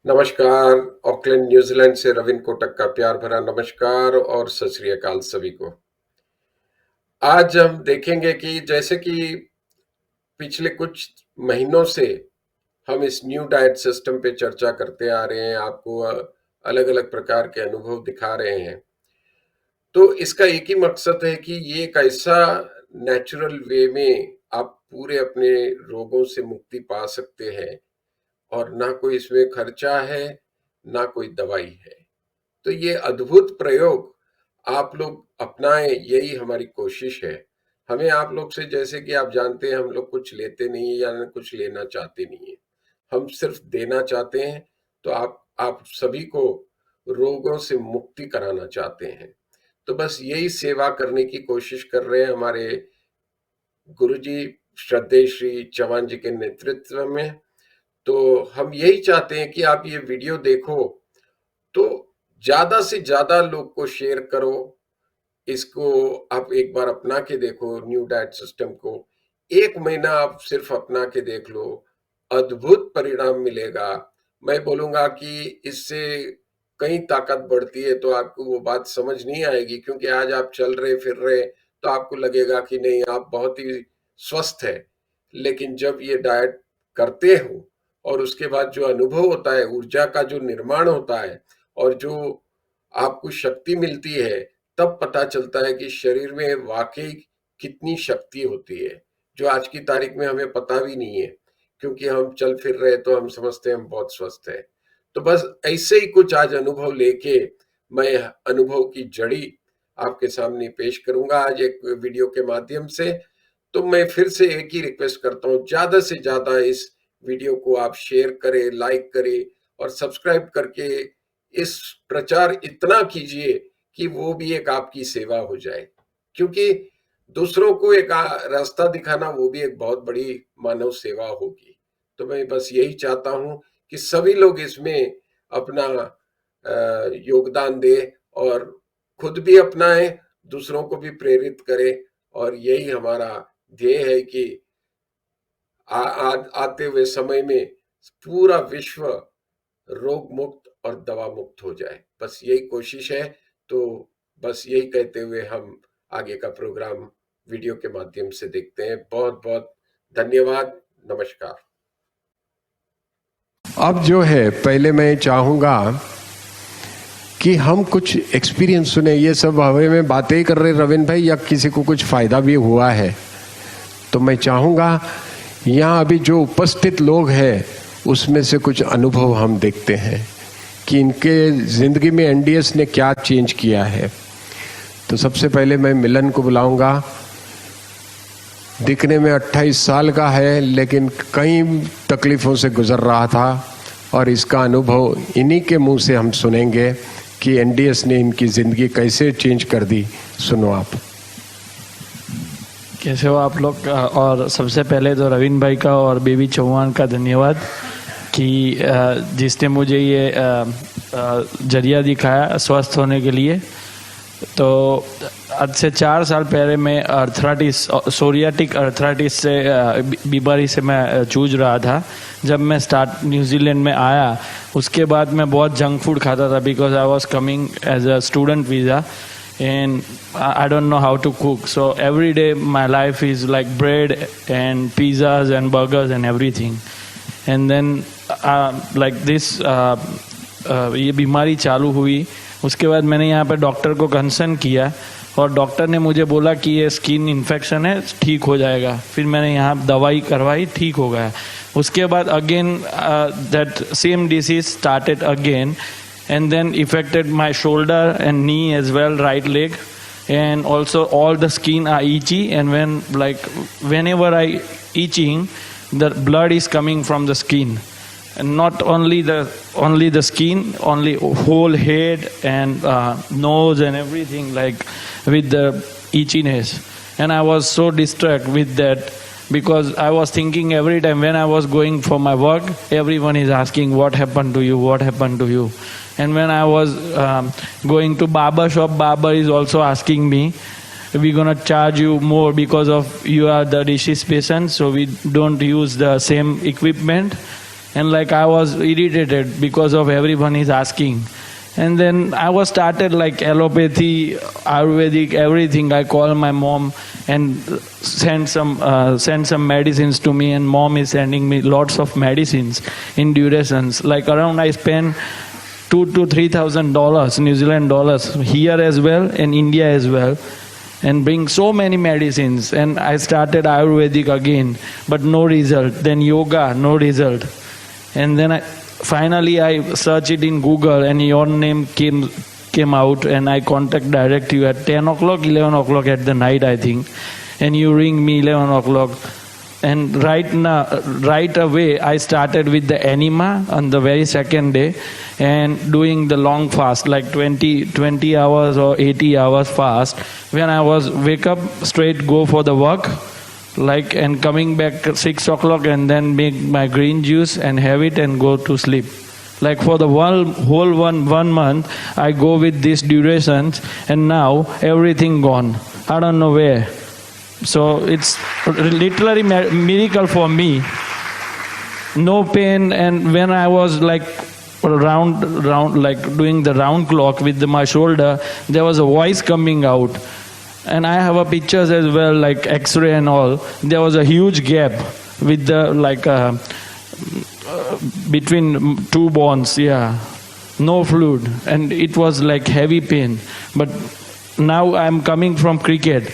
नमस्कार। Auckland New Zealand से रविंद्र कोटक का प्यार भरा नमस्कार और सत श्री अकाल सभी को। आज हम देखेंगे कि जैसे कि पिछले कुछ महीनों से हम इस न्यू डाइट सिस्टम पे चर्चा करते आ रहे हैं, आपको अलग अलग प्रकार के अनुभव दिखा रहे हैं। तो इसका एक ही मकसद है कि ये एक ऐसा नेचुरल वे में आप पूरे अपने रोगों से मुक्ति पा सकते हैं और ना कोई इसमें खर्चा है, ना कोई दवाई है। तो ये अद्भुत प्रयोग आप लोग अपनाएं, यही हमारी कोशिश है। हमें आप लोग से, जैसे कि आप जानते हैं, हम लोग कुछ लेते नहीं है या कुछ लेना चाहते नहीं है, हम सिर्फ देना चाहते हैं। तो आप सभी को रोगों से मुक्ति कराना चाहते हैं। तो बस यही सेवा करने की कोशिश कर रहे हैं हमारे गुरुजी श्रद्धेय श्री चौहान जी के नेतृत्व में। तो हम यही चाहते हैं कि आप ये वीडियो देखो तो ज्यादा से ज्यादा लोग को शेयर करो। इसको आप एक बार अपना के देखो, न्यू डाइट सिस्टम को 1 महीना आप सिर्फ अपना के देख लो, अद्भुत परिणाम मिलेगा। मैं बोलूंगा कि इससे कई ताकत बढ़ती है। तो आपको वो बात समझ नहीं आएगी, क्योंकि आज आप चल रहे फिर रहे तो आपको लगेगा कि नहीं, आप बहुत ही स्वस्थ है। लेकिन जब ये डाइट करते हो और उसके बाद जो अनुभव होता है, ऊर्जा का जो निर्माण होता है और जो आपको शक्ति मिलती है, तब पता चलता है कि शरीर में वाकई कितनी शक्ति होती है, जो आज की तारीख में हमें पता भी नहीं है। क्योंकि हम चल फिर रहे तो हम समझते हैं हम बहुत स्वस्थ है। तो बस ऐसे ही कुछ आज अनुभव लेके मैं अनुभव की जड़ी आपके सामने पेश करूंगा आज एक वीडियो के माध्यम से। तो मैं फिर से एक ही रिक्वेस्ट करता हूँ, ज्यादा से ज्यादा इस वीडियो को आप शेयर करें, लाइक करें और सब्सक्राइब करके इस प्रचार इतना कीजिए कि वो भी एक आपकी सेवा हो जाए। क्योंकि दूसरों को एक रास्ता दिखाना वो भी एक बहुत बड़ी मानव सेवा होगी। तो मैं बस यही चाहता हूं कि सभी लोग इसमें अपना योगदान दें और खुद भी अपनाएं, दूसरों को भी प्रेरित करें। और यही हमारा ध्येय है कि आते हुए समय में पूरा विश्व रोग मुक्त और दवा मुक्त हो जाए, बस यही कोशिश है। तो बस यही कहते हुए हम आगे का प्रोग्राम वीडियो के माध्यम से देखते हैं। बहुत बहुत धन्यवाद। नमस्कार। अब जो है, पहले मैं चाहूंगा कि हम कुछ एक्सपीरियंस सुने। ये सब हवे में बातें कर रहे रविंद्र भाई, या किसी को कुछ फायदा भी हुआ है तो मैं चाहूंगा यहाँ अभी जो उपस्थित लोग हैं उसमें से कुछ अनुभव हम देखते हैं कि इनके जिंदगी में एनडीएस ने क्या चेंज किया है। तो सबसे पहले मैं मिलन को बुलाऊंगा। दिखने में 28 साल का है, लेकिन कई तकलीफों से गुजर रहा था और इसका अनुभव इन्हीं के मुंह से हम सुनेंगे कि एनडीएस ने इनकी ज़िंदगी कैसे चेंज कर दी। सुनो आप। कैसे हो आप लोग? और सबसे पहले तो रविंद्र भाई का और बेबी चौहान का धन्यवाद कि जिसने मुझे ये जरिया दिखाया स्वस्थ होने के लिए। तो आज से 4 साल पहले मैं अर्थराइटिस, सोरियाटिक अर्थराइटिस से बीमारी से मैं जूझ रहा था। जब मैं न्यूजीलैंड में आया, उसके बाद मैं बहुत जंक फूड खाता था, because I was coming as a student visa and I don't know how to cook. So every day my life is like bread and pizzas and burgers and everything. And then like this ये बीमारी चालू हुई। उसके बाद मैंने यहाँ पे doctor को कंसर्न किया और डॉक्टर ने मुझे बोला कि ये स्किन इन्फेक्शन है, ठीक हो जाएगा। फिर मैंने यहाँ दवाई करवाई, ठीक हो गया। उसके बाद again that same disease started again and then affected my shoulder and knee as well, right leg, and also all the skin are itchy, and whenever I itching, the blood is coming from the skin, and not only the skin, only whole head and nose and everything, like with the itchiness. And I was so distracted with that, because I was thinking every time when I was going for my work, everyone is asking what happened to you, what happened to you. And when I was going to barber shop, barber is also asking me, we're gonna charge you more because of you are the disease patient, so we don't use the same equipment. and like I was irritated because of everyone is asking. And then I was started like allopathy, Ayurvedic, everything. I call my mom and send some medicines to me, and mom is sending me lots of medicines in durations. Like around I spend $2,000 to $3,000 New Zealand dollars here as well and India as well, and bring so many medicines. And I started Ayurvedic again, but no result. Then yoga, no result. And then finally I searched it in Google, and your name came out, and I contact direct you at 10 o'clock, 11 o'clock at the night, I think. And you ring me 11 o'clock. And right away, I started with the enema on the very second day, and doing the long fast, like 20 hours or 80 hours fast. When I was wake up, straight go for the work, like, and coming back at 6 o'clock, and then make my green juice and have it and go to sleep. Like for the whole one month, I go with these durations, and now everything gone. I don't know where. So it's literally miracle for me. No pain, and when I was like round like doing the round clock with my shoulder, there was a voice coming out. And I have a pictures as well, like X-ray and all. There was a huge gap with the like between two bones, yeah. No fluid, and it was like heavy pain. But now I'm coming from cricket,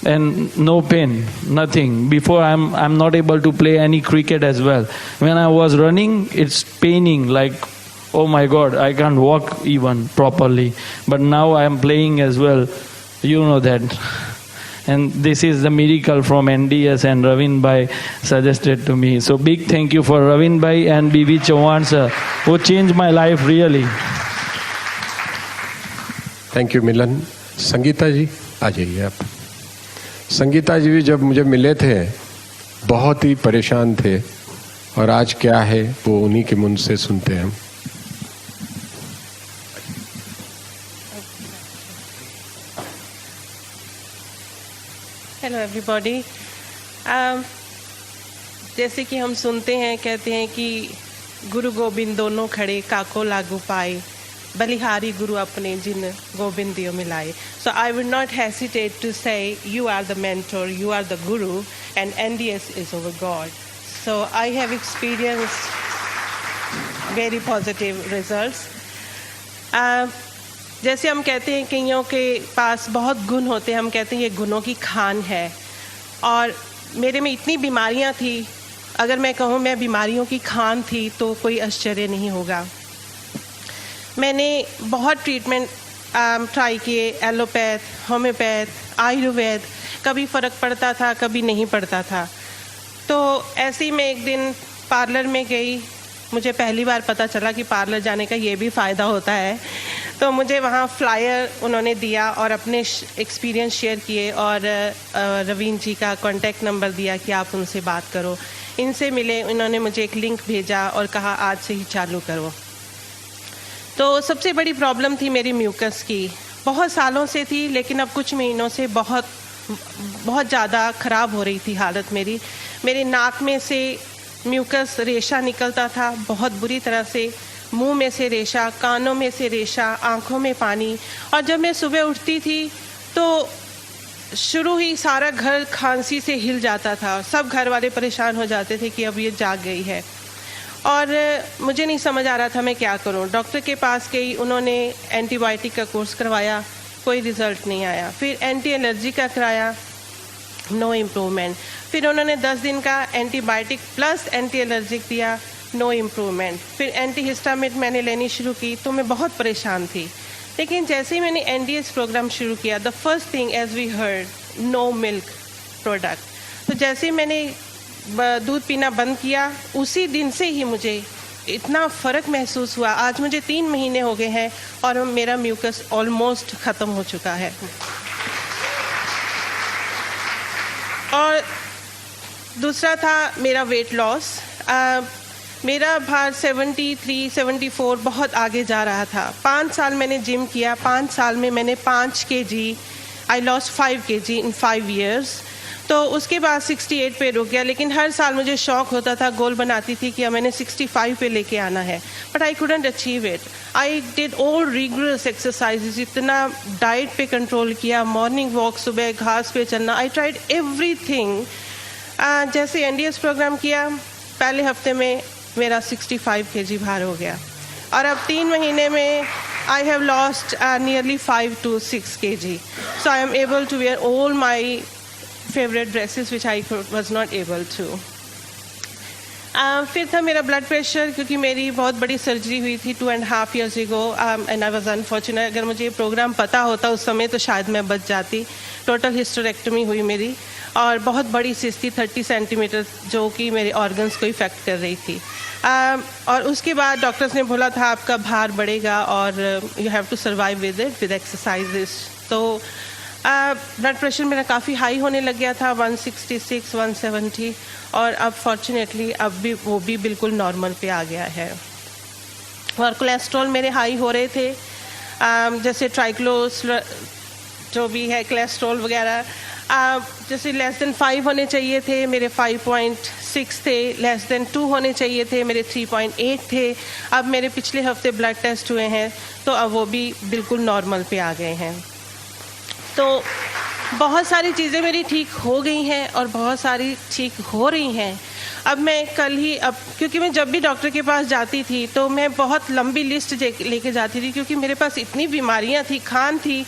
and no pain, nothing. Before I'm not able to play any cricket as well. When I was running, it's paining, like, oh my God, I can't walk even properly. But now I'm playing as well. You know that. And this is the miracle from NDS, and Ravin Bhai suggested to me. So big thank you for Ravin Bhai and B.V. Chauhan sir, who changed my life really. Thank you Milan. Sangeeta ji आ जाइए आप। संगीता जी भी जब मुझे मिले थे बहुत ही परेशान थे, और आज क्या है वो उन्हीं के मुंह से सुनते हैं हम। Hello everybody. जैसे कि हम सुनते हैं, कहते हैं कि गुरु गोबिंद दोनों खड़े, काको लागू पाए, बलिहारी गुरु अपने जिन गोबिंद दियो मिलाए. So I would not hesitate to say you are the mentor, you are the guru, and NDS is our God. So I have experienced very positive results. जैसे हम कहते हैं कईयों के पास बहुत गुण होते हैं, हम कहते हैं ये गुणों की खान है. और मेरे में इतनी बीमारियां थी, अगर मैं कहूँ मैं बीमारियों की खान थी तो कोई आश्चर्य नहीं होगा. मैंने बहुत ट्रीटमेंट ट्राई किए, एलोपैथ, होम्योपैथ, आयुर्वेद. कभी फ़र्क पड़ता था, कभी नहीं पड़ता था. तो ऐसे ही मैं एक दिन पार्लर में गई. मुझे पहली बार पता चला कि पार्लर जाने का ये भी फ़ायदा होता है. तो मुझे वहाँ फ्लायर उन्होंने दिया और अपने एक्सपीरियंस शेयर किए, और रवीन जी का कॉन्टैक्ट नंबर दिया कि आप उनसे बात करो. इनसे मिले, उन्होंने मुझे एक लिंक भेजा और कहा आज से ही चालू करो. तो सबसे बड़ी प्रॉब्लम थी मेरी म्यूकस की. बहुत सालों से थी, लेकिन अब कुछ महीनों से बहुत ज़्यादा ख़राब हो रही थी हालत मेरी. मेरे नाक में से म्यूकस रेशा निकलता था बहुत बुरी तरह से, मुंह में से रेशा, कानों में से रेशा, आंखों में पानी. और जब मैं सुबह उठती थी तो शुरू ही सारा घर खांसी से हिल जाता था. सब घर वाले परेशान हो जाते थे कि अब ये जाग गई है. और मुझे नहीं समझ आ रहा था मैं क्या करूं. डॉक्टर के पास गई, उन्होंने एंटीबायोटिक का कोर्स करवाया, कोई रिज़ल्ट नहीं आया. फिर एंटी एलर्जी का कराया, नो इम्प्रूवमेंट. फिर उन्होंने 10 दिन का एंटीबायोटिक प्लस एंटी एलर्जिक दिया, नो इम्प्रूवमेंट. फिर एंटी हिस्टामिन मैंने लेनी शुरू की, तो मैं बहुत परेशान थी. लेकिन जैसे ही मैंने NDS प्रोग्राम शुरू किया, the first thing as we heard, no milk product. तो जैसे ही मैंने दूध पीना बंद किया, उसी दिन से ही मुझे इतना फ़र्क महसूस हुआ. आज मुझे 3 महीने हो गए हैं और मेरा म्यूकस ऑलमोस्ट ख़त्म हो चुका है. और दूसरा था मेरा वेट लॉस. मेरा भार 73, 74 बहुत आगे जा रहा था. 5 साल मैंने जिम किया. 5 साल में मैंने 5 kg, I lost 5 kg in 5 years. तो उसके बाद 68 पे रुक गया, लेकिन हर साल मुझे शौक होता था, गोल बनाती थी कि मैंने 65 पे लेके आना है, but I couldn't achieve it. I did all rigorous exercises, इतना डाइट पे कंट्रोल किया, मॉर्निंग वॉक, सुबह घास पे चलना, आई ट्राइड एवरीथिंग। जैसे एनडीएस प्रोग्राम किया, पहले हफ्ते में मेरा 65 kg भार हो गया, और अब 3 महीने में I have lost nearly 5 to 6 kg. So I am able to wear all my favorite dresses which I was not able to. फिर था मेरा ब्लड प्रेशर, क्योंकि मेरी बहुत बड़ी सर्जरी हुई थी 2.5 years ago, and I was unfortunate. अगर मुझे ये प्रोग्राम पता होता उस समय तो शायद मैं बच जाती। टोटल हिस्टेरेक्टमी हुई मेरी, और बहुत बड़ी सिस्ट थी 30 सेंटीमीटर, जो कि मेरे ऑर्गन्स को इफेक्ट कर रही थी। और उसके बाद डॉक्टर्स ने बोला था आपका भार बढ़ेगा और you have to survive with it with exercises. तो ब्लड प्रेशर मेरा काफ़ी हाई होने लग गया था, 166, 170, और अब फॉर्चुनेटली अब भी वो भी बिल्कुल नॉर्मल पे आ गया है। और कोलेस्ट्रॉल मेरे हाई हो रहे थे, जैसे ट्राइक्लोस जो भी है कोलेस्ट्रॉल वगैरह, जैसे लेस देन 5 होने चाहिए थे, मेरे 5.6 थे, लेस देन 2 होने चाहिए थे, मेरे 3.8 थे। अब मेरे पिछले हफ्ते ब्लड टेस्ट हुए हैं तो अब वो भी बिल्कुल नॉर्मल पे आ गए हैं। तो बहुत सारी चीज़ें मेरी ठीक हो गई हैं और बहुत सारी ठीक हो रही हैं। अब मैं क्योंकि मैं जब भी डॉक्टर के पास जाती थी तो मैं बहुत लंबी लिस्ट लेके जाती थी, क्योंकि मेरे पास इतनी बीमारियां थी, खान थी,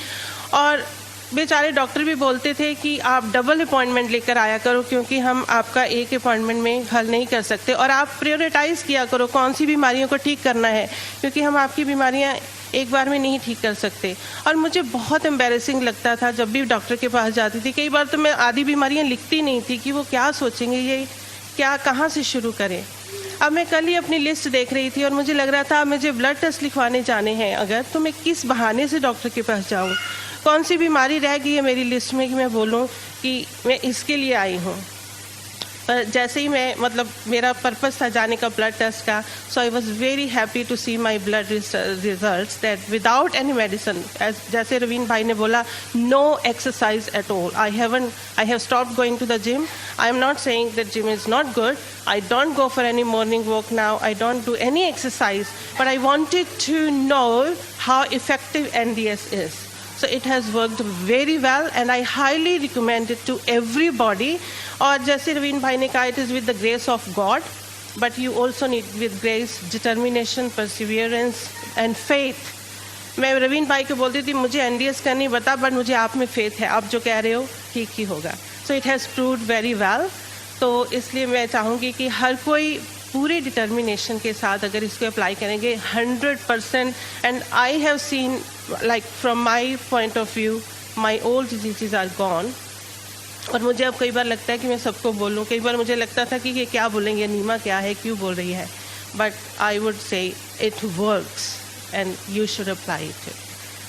और बेचारे डॉक्टर भी बोलते थे कि आप डबल अपॉइंटमेंट लेकर आया करो, क्योंकि हम आपका एक अपॉइंटमेंट में हल नहीं कर सकते, और आप प्रायोरिटाइज़ किया करो कौन सी बीमारियों को ठीक करना है, क्योंकि हम आपकी बीमारियां एक बार में नहीं ठीक कर सकते। और मुझे बहुत एम्बैरेसिंग लगता था जब भी डॉक्टर के पास जाती थी। कई बार तो मैं आधी बीमारियां लिखती नहीं थी कि वो क्या सोचेंगे, ये क्या, कहाँ से शुरू करें। अब मैं कल ही अपनी लिस्ट देख रही थी और मुझे लग रहा था मुझे ब्लड टेस्ट लिखवाने जाने हैं अगर, तो मैं किस बहाने से डॉक्टर के पास जाऊँ, कौन सी बीमारी रह गई है मेरी लिस्ट में कि मैं बोलूँ कि मैं इसके लिए आई हूँ। पर जैसे ही मैं मेरा पर्पस था जाने का ब्लड टेस्ट का, so I was very happy to see my blood results that without any medicine, जैसे रवीन भाई ने बोला, no exercise at all. I have stopped going to the gym. I am not saying that gym is not good. I don't go for any morning walk now. I don't do any exercise, but I wanted to know how effective NDS is. So it has worked very well and I highly recommend it to everybody. और जैसे रवीन भाई ने कहा, it is with the grace of God, but you also need with grace, determination, perseverance and faith. मैं रवीन भाई को बोलती थी मुझे NDS का नहीं बता, बट मुझे आप में फेथ है, आप जो कह रहे हो ठीक ही होगा। So it has proved very well. तो इसलिए मैं चाहूँगी कि हर कोई पूरे डिटर्मिनेशन के साथ अगर इसको अप्लाई करेंगे 100%, and I have seen like from my point of view my old diseases are gone. और मुझे अब कई बार लगता है कि मैं सबको बोलूँ, कई बार मुझे लगता था कि ये क्या बोलेंगे, नीमा क्या है, क्यों बोल रही है, but I would say it works and you should apply it.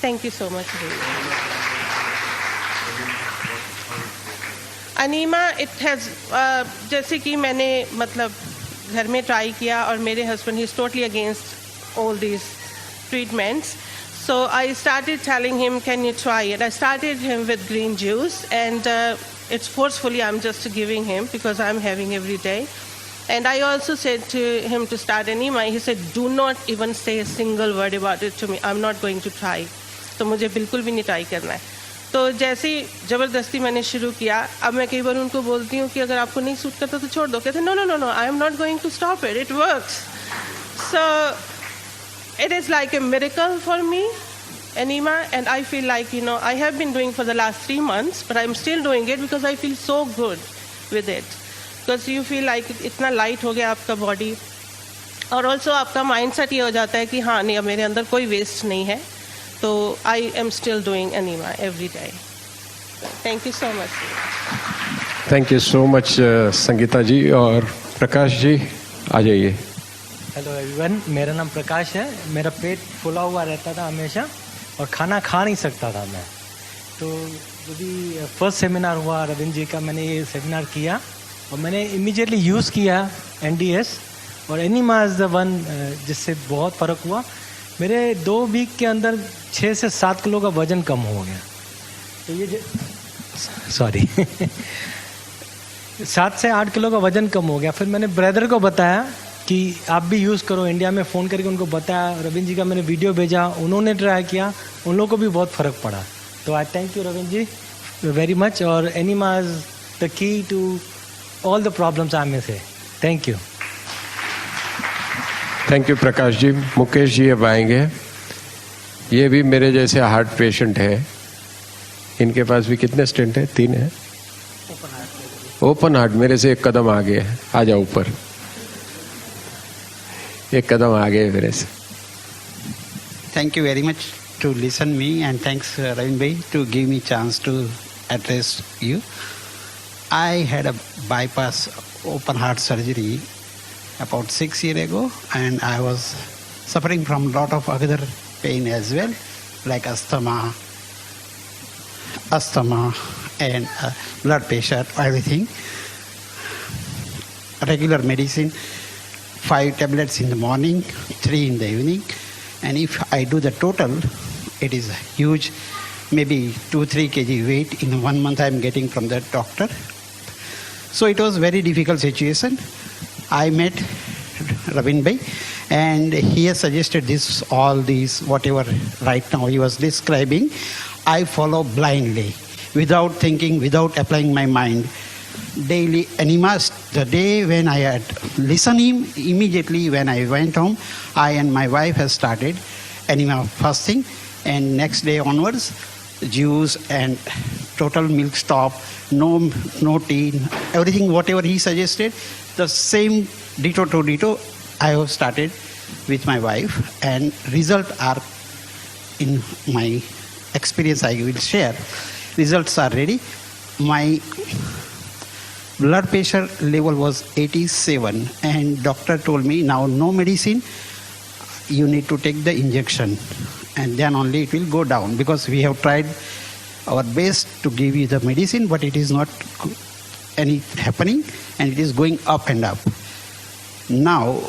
Thank you so much. Enema it has जैसे कि मैंने घर में ट्राई किया, और मेरे husband he is totally against all these treatments, so I started telling him can you try it. I started him with green juice and it's forcefully I'm just giving him because I'm having every day. And I also said to him to start Enema. He said, do not even say a single word about it to me. I'm not going to try. तो मुझे बिल्कुल भी नहीं try करना है। तो जैसे ही ज़बरदस्ती मैंने शुरू किया, अब मैं कई बार उनको बोलती हूँ कि अगर आपको नहीं सूट करता तो छोड़ दो। कहते no no no no, I am not going to stop it, it works. So it is like a miracle for me, Enema, and I feel like, you know, I have been doing for the last 3 months, but I'm still doing it because I feel so good with it. Because you feel like इतना light हो गया आपका body, और also आपका mindset ये हो जाता है कि हाँ नहीं, अब मेरे अंदर कोई waste नहीं है, तो I am still doing Enema every day. Thank you so much. Thank you so much Sangeeta ji. और प्रकाश जी आ जाइए। हेलो एवरीवन, मेरा नाम प्रकाश है। मेरा पेट फुला हुआ रहता था हमेशा और खाना खा नहीं सकता था मैं। तो जब भी फर्स्ट सेमिनार हुआ रविंद्र जी का, मैंने ये सेमिनार किया और मैंने इमीडिएटली यूज़ किया NDS, और एनीमा इज़ द वन जिससे बहुत फ़र्क हुआ। मेरे 2 वीक के अंदर 6 से 7 किलो का वज़न कम हो गया। तो ये सॉरी 7 से 8 किलो का वजन कम हो गया। फिर मैंने ब्रदर को बताया कि आप भी यूज़ करो। इंडिया में फ़ोन करके उनको बताया, रविंद्र जी का मैंने वीडियो भेजा, उन्होंने ट्राई किया, उन लोगों को भी बहुत फ़र्क पड़ा। तो I thank you Ravindra ji very much. और enema is the key to all the problems आई में से। Thank you. Thank you Prakash ji. Mukesh ji अब आएंगे। ये भी मेरे जैसे हार्ट पेशेंट है। इनके पास भी कितने स्टेंट है? 3 है। ओपन हार्ट मेरे से एक कदम आगे है। आ जाओ ऊपर। एक कदम आगे है मेरे से। Thank you very much to listen me, and thanks Ravin bhai to give me chance to address you. I had a bypass open heart surgery about 6 years ago, and I was suffering from lot of other pain as well, like asthma and blood pressure, everything. Regular medicine, 5 tablets in the morning, 3 in the evening. And if I do the total, it is huge, maybe 2-3 kg weight in 1 month I am getting from the doctor. So it was very difficult situation. I met Ravin bhai, and he has suggested this, all these, whatever right now he was describing. I follow blindly, without thinking, without applying my mind. Daily animas. The day when I had listened him, immediately when I went home, I and my wife have started anima fasting, and next day onwards, juice and total milk stop, no tea, everything whatever he suggested, the same ditto to ditto I have started with my wife, and result are in my experience I will share. Results are ready. My blood pressure level was 87, and doctor told me now no medicine, you need to take the injection, and then only it will go down, because we have tried our best to give you the medicine, but it is not any happening, and it is going up and up. Now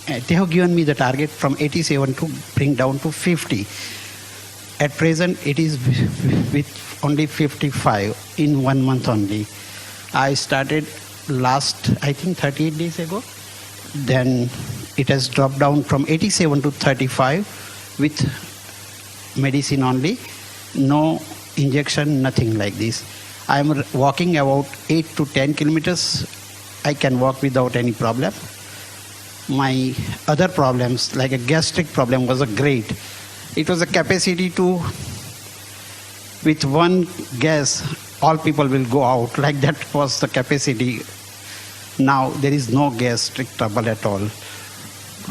they have given me the target from 87 to bring down to 50. At present it is with only 55 in 1 month only. I started last, I think 38 days ago. Then it has dropped down from 87 to 35 with medicine only. No injection, nothing like this. I am walking about 8 to 10 kilometers. I can walk without any problem. My other problems, like a gastric problem, was a great. It was a capacity to, with one gas, all people will go out, like that was the capacity. Now there is no gastric trouble at all.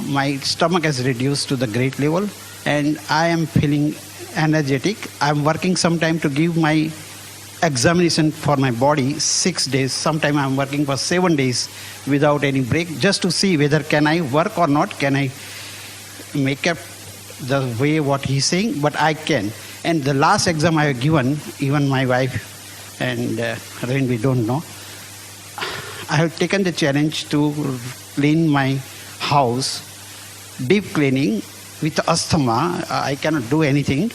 My stomach has reduced to the great level, and I am feeling energetic. I am working sometime to give my examination for my body 6 days. Sometime I am working for 7 days without any break, just to see whether can I work or not, can I make up the way what he's saying, but I can. And the last exam I have given, even my wife and Ravin, we don't know, I have taken the challenge to clean my house, deep cleaning. With asthma, I cannot do anything.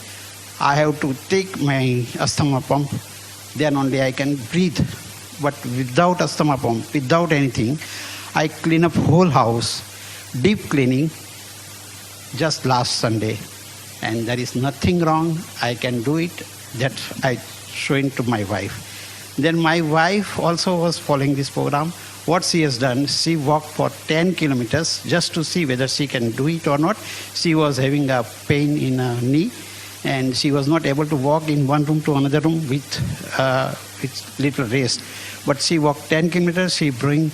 I have to take my asthma pump, then only I can breathe. But without asthma pump, without anything, I clean up whole house, deep cleaning, just last Sunday. And there is nothing wrong. I can do it. That I showing to my wife. Then my wife also was following this program. What she has done, she walked for 10 kilometers just to see whether she can do it or not. She was having a pain in her knee, and she was not able to walk in one room to another room with little rest. But she walked 10 kilometers. She bring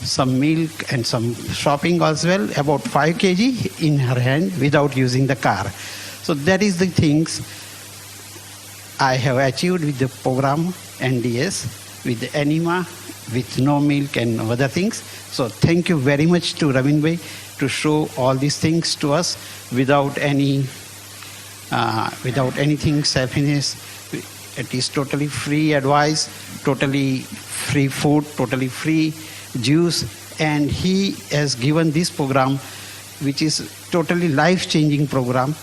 some milk and some shopping as well, about 5 kg in her hand without using the car. So that is the things I have achieved with the program NDS, with the anima, with no milk and other things. So thank you very much to Ravin bhai to show all these things to us without anything selfishness. It is totally free advice, totally free food, totally free juice, and he has given this program, which is totally life-changing program,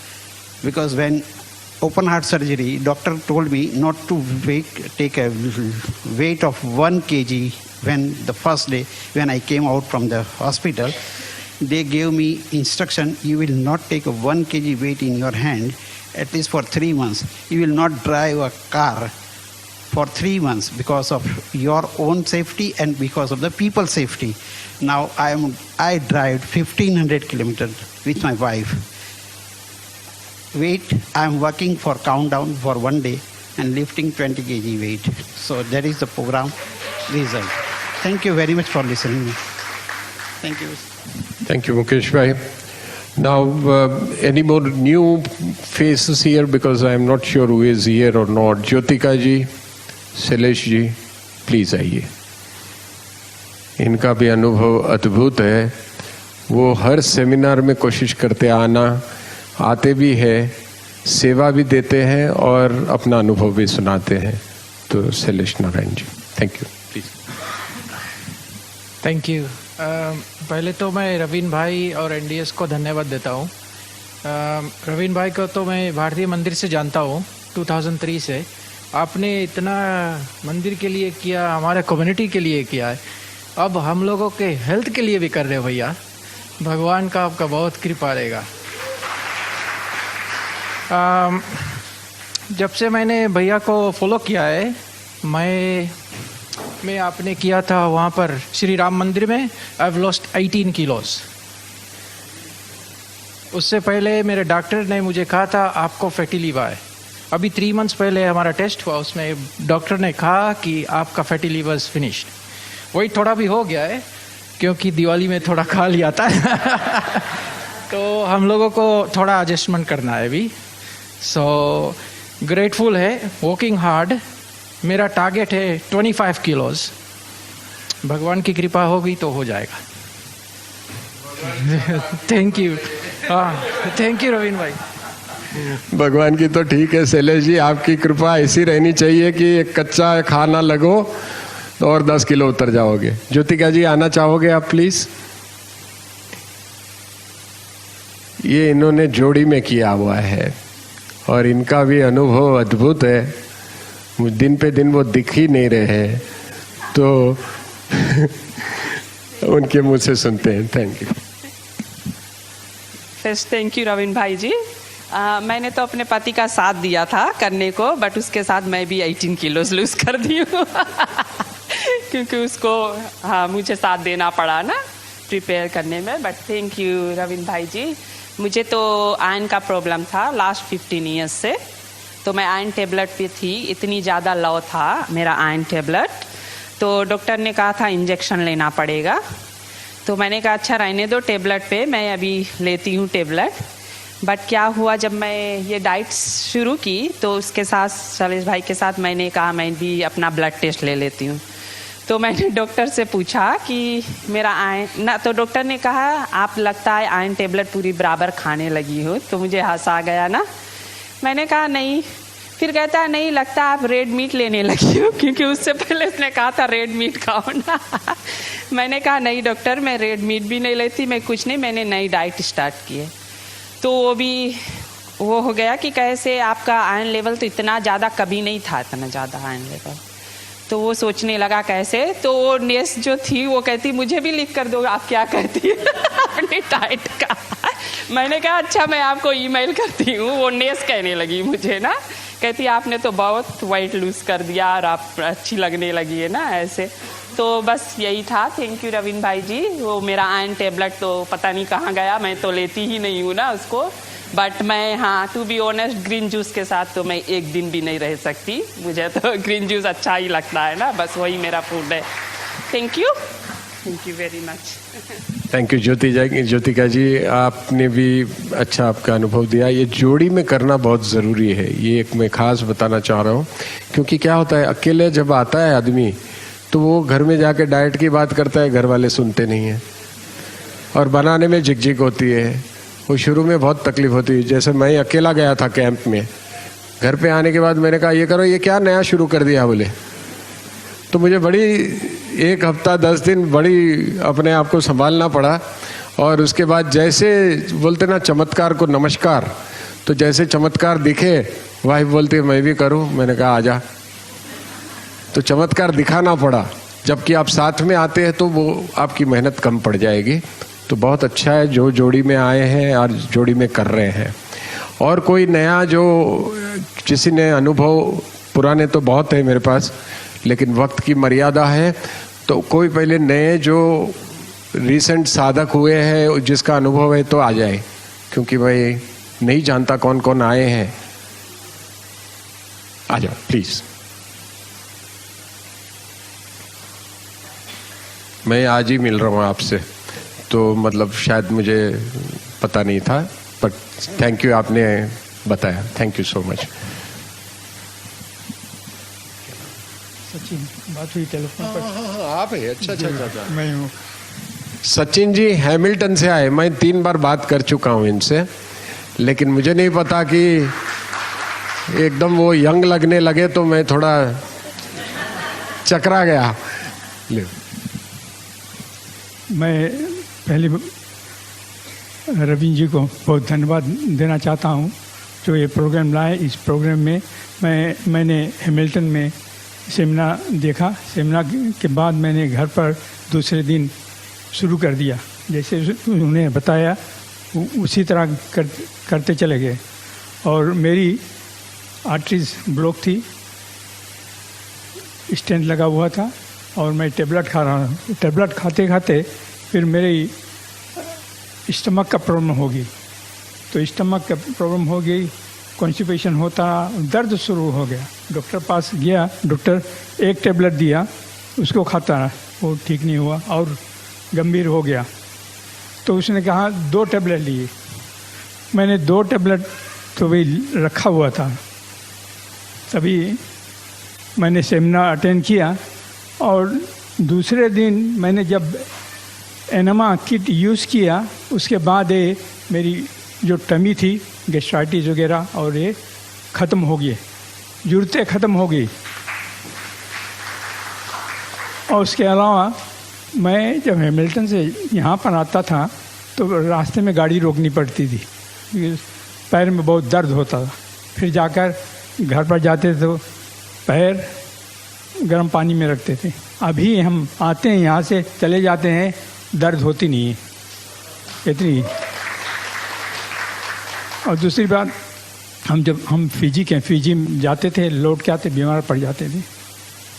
because when open heart surgery, doctor told me not to take a weight of 1 kg when the first day when I came out from the hospital. They gave me instruction, you will not take a 1 kg weight in your hand at least for 3 months. You will not drive a car for 3 months because of your own safety and because of the people's safety. Now I drive 1500 kilometers with my wife. Weight, I am working for countdown for 1 day and lifting 20 kg weight. So that is the program result. Thank you very much for listening. Thank you. Thank you, Mukesh bhai. Now, any more new faces here, because I am not sure who is here or not. Jyotika ji, Shailesh ji, please आइए. इनका भी अनुभव अद्भुत है. वो हर seminar में कोशिश करते आना, आते भी है, सेवा भी देते हैं और अपना अनुभव भी सुनाते हैं. तो Shailesh Narayan ji, thank you. Please. Thank you. पहले तो मैं रवीन भाई और एनडीएस को धन्यवाद देता हूँ. रवीन भाई को तो मैं भारतीय मंदिर से जानता हूँ 2003 से. आपने इतना मंदिर के लिए किया, हमारे कम्युनिटी के लिए किया है, अब हम लोगों के हेल्थ के लिए भी कर रहे हो भैया. भगवान का आपका बहुत कृपा रहेगा. जब से मैंने भैया को फॉलो किया है, मैं आपने किया था वहाँ पर श्री राम मंदिर में, आई हैव लॉस्ट 18 किलोस. उससे पहले मेरे डॉक्टर ने मुझे कहा था आपको फैटी लीवर है. अभी 3 मंथ्स पहले हमारा टेस्ट हुआ, उसमें डॉक्टर ने कहा कि आपका फैटी लीवर इज फिनिश्ड. वही थोड़ा भी हो गया है क्योंकि दिवाली में थोड़ा खा लिया था. तो हम लोगों को थोड़ा एडजस्टमेंट करना है अभी. सो ग्रेटफुल है, वर्किंग हार्ड. मेरा टारगेट है 25 किलोज. भगवान की कृपा होगी तो हो जाएगा. Thank you. Thank you Raveen भाई. भगवान की तो ठीक है शैलेश जी, आपकी कृपा ऐसी रहनी चाहिए कि एक कच्चा खाना लगो और 10 किलो उतर जाओगे. ज्योतिका जी आना चाहोगे आप प्लीज? ये इन्होंने जोड़ी में किया हुआ है और इनका भी अनुभव अद्भुत है. दिन पे दिन वो दिख ही नहीं रहे हैं, तो उनके मुंह से सुनते हैं. Thank you. First thank you Raveen भाई जी. मैंने तो अपने पति का साथ दिया था करने को, बट उसके साथ मैं भी 18 किलोज लूज कर दी हूँ. क्योंकि उसको मुझे साथ देना पड़ा ना प्रिपेयर करने में. बट थैंक यू रवीन भाई जी. मुझे तो आयरन का प्रॉब्लम था लास्ट 15 ईयर्स से. तो मैं आयरन टेबलेट पे थी, इतनी ज़्यादा लो था मेरा आयरन टेबलेट. तो डॉक्टर ने कहा था इंजेक्शन लेना पड़ेगा. तो मैंने कहा अच्छा रहने दो टेबलेट पे, मैं अभी लेती हूँ टेबलेट. बट क्या हुआ, जब मैं ये डाइट शुरू की तो उसके साथ शैलेश भाई के साथ मैंने कहा मैं भी अपना ब्लड टेस्ट ले लेती हूँ. तो मैंने डॉक्टर से पूछा कि मेरा आयरन ना, तो डॉक्टर ने कहा आप लगता है आयरन टेबलेट पूरी बराबर खाने लगी हो. तो मुझे हंसा आ गया ना. मैंने कहा नहीं. फिर कहता है नहीं लगता आप रेड मीट लेने लगी हो, क्योंकि उससे पहले उसने कहा था रेड मीट खाओ ना. मैंने कहा नहीं डॉक्टर, मैं रेड मीट भी नहीं लेती, मैं कुछ नहीं, मैंने नई डाइट स्टार्ट की है. तो वो हो गया कि कैसे आपका आयरन लेवल तो इतना ज़्यादा कभी नहीं था, इतना ज़्यादा आयरन लेवल. तो वो सोचने लगा कैसे. तो वो नेस जो थी वो कहती मुझे भी लिख कर दो आप क्या कहती है अपनी डाइट का. मैंने कहा अच्छा मैं आपको ईमेल करती हूँ. वो नेस कहने लगी मुझे ना, कहती आपने तो बहुत वेट लूज कर दिया और आप अच्छी लगने लगी है ना ऐसे. तो बस यही था. थैंक यू रवीन भाई जी. वो मेरा आयरन टेबलेट तो पता नहीं कहाँ गया, मैं तो लेती ही नहीं हूँ ना उसको. बट मैं to be honest green juice के साथ तो मैं एक दिन भी नहीं रह सकती. मुझे तो ग्रीन जूस अच्छा ही लगता है ना, बस वही मेरा फूड है. Thank you very much. Thank you Jyotika ji, आपने भी अच्छा आपका अनुभव दिया. ये जोड़ी में करना बहुत ज़रूरी है, ये एक मैं खास बताना चाह रहा हूँ. क्योंकि क्या होता है अकेले जब आता है आदमी तो वो घर में जाके डाइट की बात करता है, घर वाले सुनते नहीं हैं और बनाने में झिकझिक होती है. वो शुरू में बहुत तकलीफ होती है. जैसे मैं अकेला गया था कैंप में, घर पे आने के बाद मैंने कहा ये करो, ये क्या नया शुरू कर दिया बोले. तो मुझे बड़ी 1 हफ्ता 10 दिन बड़ी अपने आप को संभालना पड़ा. और उसके बाद जैसे बोलते ना चमत्कार को नमस्कार, तो जैसे चमत्कार दिखे, वाइफ बोलती है मैं भी करूं, मैंने कहा आजा। तो चमत्कार दिखाना पड़ा। जबकि आप साथ में आते हैं तो वो आपकी मेहनत कम पड़ जाएगी। तो बहुत अच्छा है जो जोड़ी में आए हैं और जोड़ी में कर रहे हैं। और कोई नया जो किसी ने अनुभव, पुराने तो बहुत है मेरे पास, लेकिन वक्त की मर्यादा है, तो कोई पहले नए जो रिसेंट साधक हुए हैं जिसका अनुभव है तो आ जाए, क्योंकि मैं नहीं जानता कौन कौन आए हैं। आ जाओ प्लीज। मैं आज ही मिल रहा हूँ आपसे, तो मतलब शायद मुझे पता नहीं था, बट थैंक यू, आपने बताया, thank you so much. Sachin, बात हुई टेलीफोन पर? आप है? अच्छा अच्छा अच्छा। मैं हूँ। सचिन जी हैमिल्टन से आए। मैं 3 बार बात कर चुका हूँ इनसे, लेकिन मुझे नहीं पता कि एकदम वो यंग लगने लगे तो मैं थोड़ा चकरा गया। ले। मैं पहले रवीन जी को बहुत धन्यवाद देना चाहता हूँ जो ये प्रोग्राम लाए। इस प्रोग्राम में मैंने हैमिल्टन में सेमिनार देखा। सेमिनार के बाद मैंने घर पर दूसरे दिन शुरू कर दिया। जैसे उन्हें बताया उसी तरह करते चले गए। और मेरी आर्टरीज ब्लॉक थी, स्टेंट लगा हुआ था और मैं टेबलेट खा रहा हूँ। टेबलेट खाते खाते फिर मेरी स्टमक का प्रॉब्लम होगी। तो स्टमक का प्रॉब्लम हो गई, कॉन्स्टिपेशन होता, दर्द शुरू हो गया। डॉक्टर पास गया, डॉक्टर एक टेबलेट दिया, उसको खाता रहा, वो ठीक नहीं हुआ और गंभीर हो गया। तो उसने कहा 2 टेबलेट लिए। मैंने 2 टेबलेट तो भी रखा हुआ था। तभी मैंने सेमिनार अटेंड किया और दूसरे दिन मैंने जब एनमा किट यूज़ किया, उसके बाद ये मेरी जो टमी थी, गैस्ट्राइटिस वगैरह, और ये ख़त्म हो गई, ज़रूरतें ख़त्म हो गई। और उसके अलावा मैं जब हैमिल्टन से यहाँ पर आता था तो रास्ते में गाड़ी रोकनी पड़ती थी, पैर में बहुत दर्द होता था। फिर जाकर घर पर जाते तो पैर गर्म पानी में रखते थे। अभी हम आते हैं यहाँ से चले जाते हैं, दर्द होती नहीं है इतनी। और दूसरी बात, जब हम फिजी में जाते थे, लौट के आते बीमार पड़ जाते थे।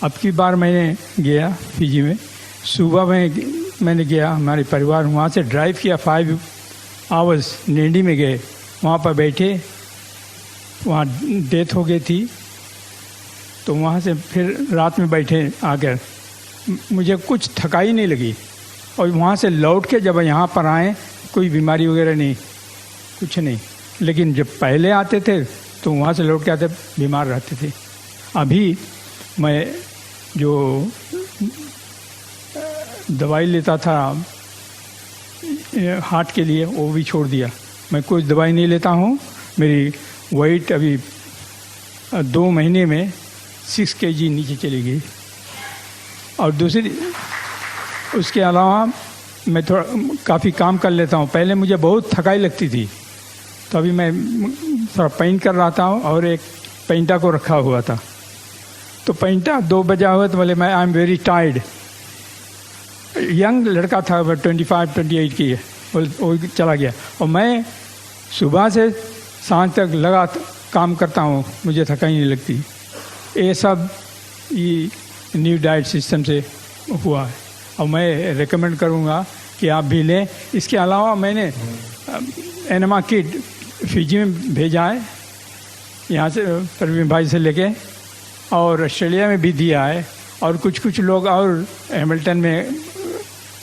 अब की बार मैंने गया फिजी में, सुबह में मैंने गया, हमारे परिवार वहाँ से ड्राइव किया 5 आवर्स, नेंडी में गए, वहाँ पर बैठे, वहाँ डेथ हो गई थी। तो वहाँ से फिर रात में बैठे आकर, मुझे कुछ थकाई नहीं लगी। और वहाँ से लौट के जब यहाँ पर आए, कोई बीमारी वगैरह नहीं, कुछ नहीं। लेकिन जब पहले आते थे तो वहाँ से लौट के आते बीमार रहते थे। अभी मैं जो दवाई लेता था हार्ट के लिए, वो भी छोड़ दिया। मैं कुछ दवाई नहीं लेता हूँ। मेरी वेट अभी 2 महीने में 6 kg नीचे चली गई। और दूसरी, उसके अलावा मैं थोड़ा काफ़ी काम कर लेता हूँ। पहले मुझे बहुत थकाई लगती थी, तो अभी मैं थोड़ा पेंट कर रहा था और एक पेंटा को रखा हुआ था। तो पेंटा 2 बजा हुआ तो बोले मैं I am very tired. Young लड़का था, 25-28 की है, वो चला गया। और मैं सुबह से सांझ तक लगा काम करता हूँ, मुझे थकाई नहीं लगती। ये सब ये न्यू डाइट सिस्टम से हुआ है और मैं रेकमेंड करूँगा कि आप भी लें। इसके अलावा मैंने एनमा किट फिजी में भेजा है, यहाँ से परवीन भाई से लेके, और ऑस्ट्रेलिया में भी दिया है। और कुछ लोग और हैमिल्टन में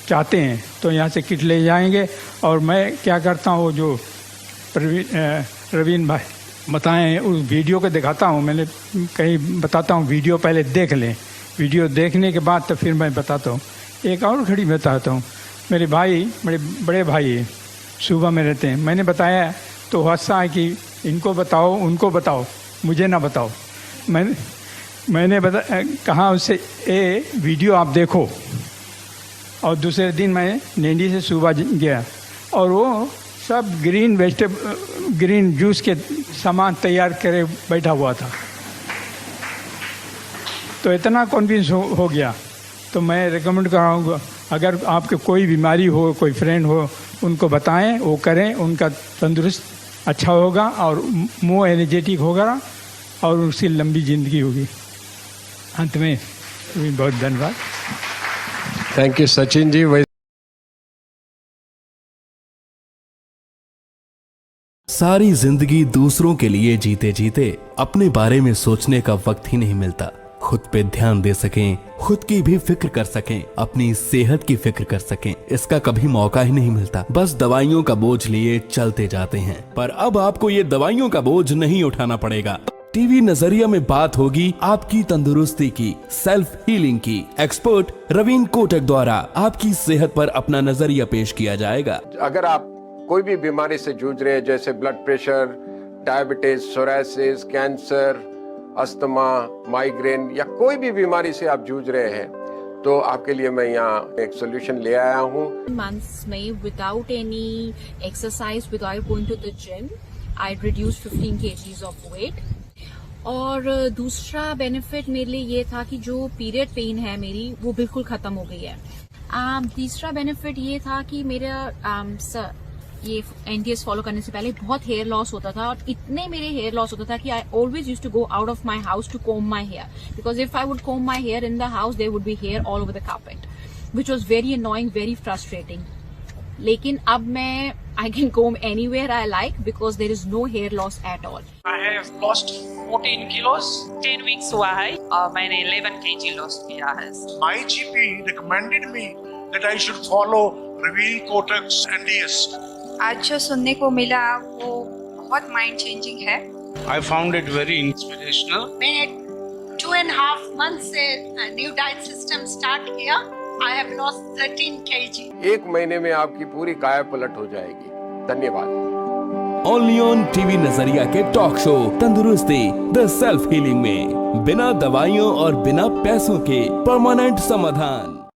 चाहते हैं तो यहाँ से किट ले जाएंगे। और मैं क्या करता हूँ, जो रवीन भाई बताएं उस वीडियो को दिखाता हूँ। मैंने कहीं बताता हूँ, वीडियो पहले देख लें, वीडियो देखने के बाद तो फिर मैं बताता हूँ। एक और घड़ी बताता हूँ। मेरे भाई, मेरे बड़े भाई सुबह में रहते हैं, मैंने बताया तो हंसा है कि इनको बताओ, उनको बताओ, मुझे ना बताओ। मैंने कहा उससे, ये वीडियो आप देखो। और दूसरे दिन मैं नेंडी से सुबह गया और वो सब ग्रीन जूस के सामान तैयार करे बैठा हुआ था। तो इतना कॉन्फिडेंस हो गया। तो मैं रिकमेंड कराऊंगा, अगर आपके कोई बीमारी हो, कोई फ्रेंड हो, उनको बताएं, वो करें, उनका तंदुरुस्त अच्छा होगा और मोर एनर्जेटिक होगा और उसकी लंबी ज़िंदगी होगी। अंत में बहुत धन्यवाद। Thank you Sachin ji. सारी जिंदगी दूसरों के लिए जीते जीते अपने बारे में सोचने का वक्त ही नहीं मिलता। खुद पे ध्यान दे सकें, खुद की भी फिक्र कर सकें, अपनी सेहत की फिक्र कर सकें, इसका कभी मौका ही नहीं मिलता। बस दवाइयों का बोझ लिए चलते जाते हैं। पर अब आपको ये दवाइयों का बोझ नहीं उठाना पड़ेगा। टीवी नजरिया में बात होगी आपकी तंदुरुस्ती की, सेल्फ हीलिंग की। एक्सपर्ट रवीन कोटक द्वारा आपकी सेहत पर अपना नजरिया पेश किया जाएगा। अगर आप कोई भी बीमारी से जूझ रहे हैं, जैसे blood pressure, diabetes, psoriasis, cancer, asthma, migraine या कोई भी बीमारी से आप जूझ रहे हैं, तो आपके लिए मैं यहाँ एक सोल्यूशन ले आया हूँ। months में without any exercise, without going to the gym, I reduced 15 kgs of weight. और दूसरा बेनिफिट मेरे लिए ये था कि जो पीरियड पेन है मेरी, वो बिल्कुल खत्म हो गई है। तीसरा बेनिफिट ये था कि मेरा ये NDS फॉलो करने से पहले बहुत हेयर लॉस होता था, और इतने मेरे हेयर लॉस होता था कि I always used to go out of my house to comb my hair, because if I would comb my hair in the house there would be hair all over the carpet, which was very annoying, very frustrating. लेकिन अब मैं I can comb anywhere I like because there is no hair loss at all. I have lost 14 kilos. 10 weeks हुआ है और मैंने 11 kg lost किया है. My GP recommended me that I should follow Raveen Kotak's NDS. आज जो सुनने को मिला वो बहुत माइंड चेंजिंग है. I found it very inspirational. मैंने 2.5 months से न्यू डाइट सिस्टम स्टार्ट किया. I have lost 13 kg. एक महीने में आपकी पूरी काया पलट हो जाएगी। धन्यवाद। ओनली ऑन टीवी नजरिया के टॉक शो तंदुरुस्ती द सेल्फ हीलिंग में बिना दवाइयों और बिना पैसों के परमानेंट समाधान।